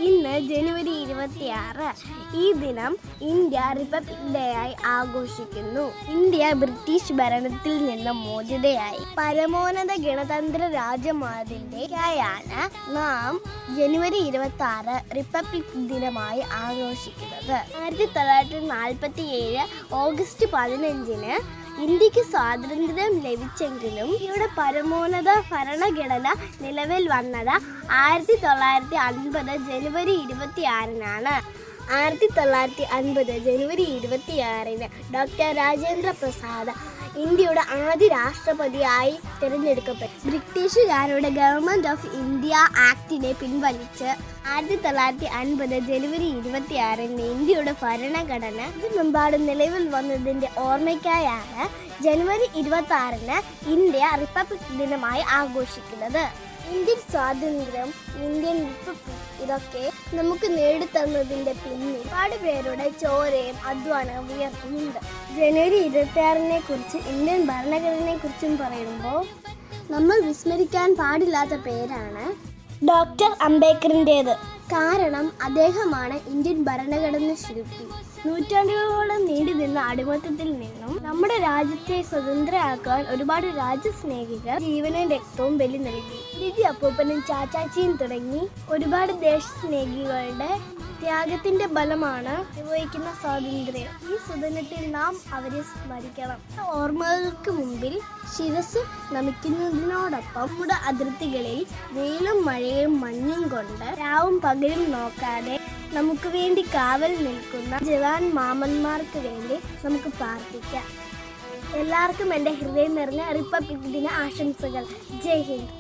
ഇന്ന് ജനുവരി 26. ഈ ദിനം ഇന്ത്യ റിപ്പബ്ലിക് ഡേ ആയി ആഘോഷിക്കുന്നു. ഇന്ത്യ ബ്രിട്ടീഷ് ഭരണത്തിൽ നിന്ന് മോചിതയായി പരമോന്നത ഗണതന്ത്ര രാജ്യമായതിൻ്റെയാണ് നാം ജനുവരി 26 റിപ്പബ്ലിക് ദിനമായി ആഘോഷിക്കുന്നത്. 1947 ഓഗസ്റ്റ് 15 ഇന്ത്യക്ക് സ്വാതന്ത്ര്യം ലഭിച്ചെങ്കിലും ഇന്ത്യയുടെ പരമോന്നത ഭരണഘടന നിലവിൽ വന്നത് 1950 ജനുവരി 26 1950 ജനുവരി 26 ഡോക്ടർ രാജേന്ദ്ര പ്രസാദ് ഇന്ത്യയുടെ ആദ്യ രാഷ്ട്രപതിയായി തിരഞ്ഞെടുക്കപ്പെട്ടു. ബ്രിട്ടീഷുകാരുടെ ഗവൺമെന്റ് ഓഫ് ഇന്ത്യ ആക്ടിനെ പിൻവലിച്ച് 1950 ജനുവരി 26 ഇന്ത്യയുടെ ഭരണഘടന ഇതിനെമ്പാടും നിലവിൽ വന്നതിൻ്റെ ഓർമ്മയ്ക്കായാണ് ജനുവരി 26 ഇന്ത്യ റിപ്പബ്ലിക് ദിനമായി ആഘോഷിക്കുന്നത്. ഇന്ത്യൻ സ്വാതന്ത്ര്യം, ഇന്ത്യൻ റിപ്പബ്ലിക് ഇതൊക്കെ നമുക്ക് നേടിത്തന്നതിൻ്റെ പിന്നിൽ ഒരുപാട് പേരുടെ ചോരയും അധ്വാനവും വിയർപ്പുമുണ്ട്. ജനുവരി 26 കുറിച്ച് ഇന്ത്യൻ ഭരണഘടനയെ കുറിച്ചും പറയുമ്പോൾ നമ്മൾ വിസ്മരിക്കാൻ പാടില്ലാത്ത പേരാണ് ഡോക്ടർ അംബേദ്കറിൻ്റേത്. കാരണം അദ്ദേഹമാണ് ഇന്ത്യൻ ഭരണഘടന ശില്പി. നൂറ്റാണ്ടുകളോളം നീണ്ടു നിന്ന അടിമത്തത്തിൽ നിന്നും നമ്മുടെ രാജ്യത്തെ സ്വതന്ത്രമാക്കാൻ ഒരുപാട് രാജ്യസ്നേഹികൾ ജീവനും രക്തവും ബലി നൽകി. ജിജി അപ്പൂപ്പനും ചാച്ചാച്ചിയും തുടങ്ങി ഒരുപാട് ദേശസ്നേഹികളുടെ ത്യാഗത്തിന്റെ ബലമാണ് അനുഭവിക്കുന്ന സ്വാതന്ത്ര്യം. ഈ സ്വാതന്ത്ര്യത്തിൽ നാം അവരെ സ്മരിക്കണം. ഓർമ്മകൾക്ക് മുമ്പിൽ ശിരസ് നമിക്കുന്നതിനോടൊപ്പം നമ്മുടെ അതിർത്തികളിൽ വെയിലും മഴയും മഞ്ഞും കൊണ്ട് രാവും പകലും നോക്കാതെ നമുക്ക് വേണ്ടി കാവൽ നിൽക്കുന്ന ജവാൻ മാമന്മാർക്ക് വേണ്ടി നമുക്ക് പ്രാർത്ഥിക്കാം. എല്ലാവർക്കും എൻ്റെ ഹൃദയം നിറഞ്ഞ റിപ്പബ്ലിക് ദിന ആശംസകൾ. ജയ് ഹിന്ദ്.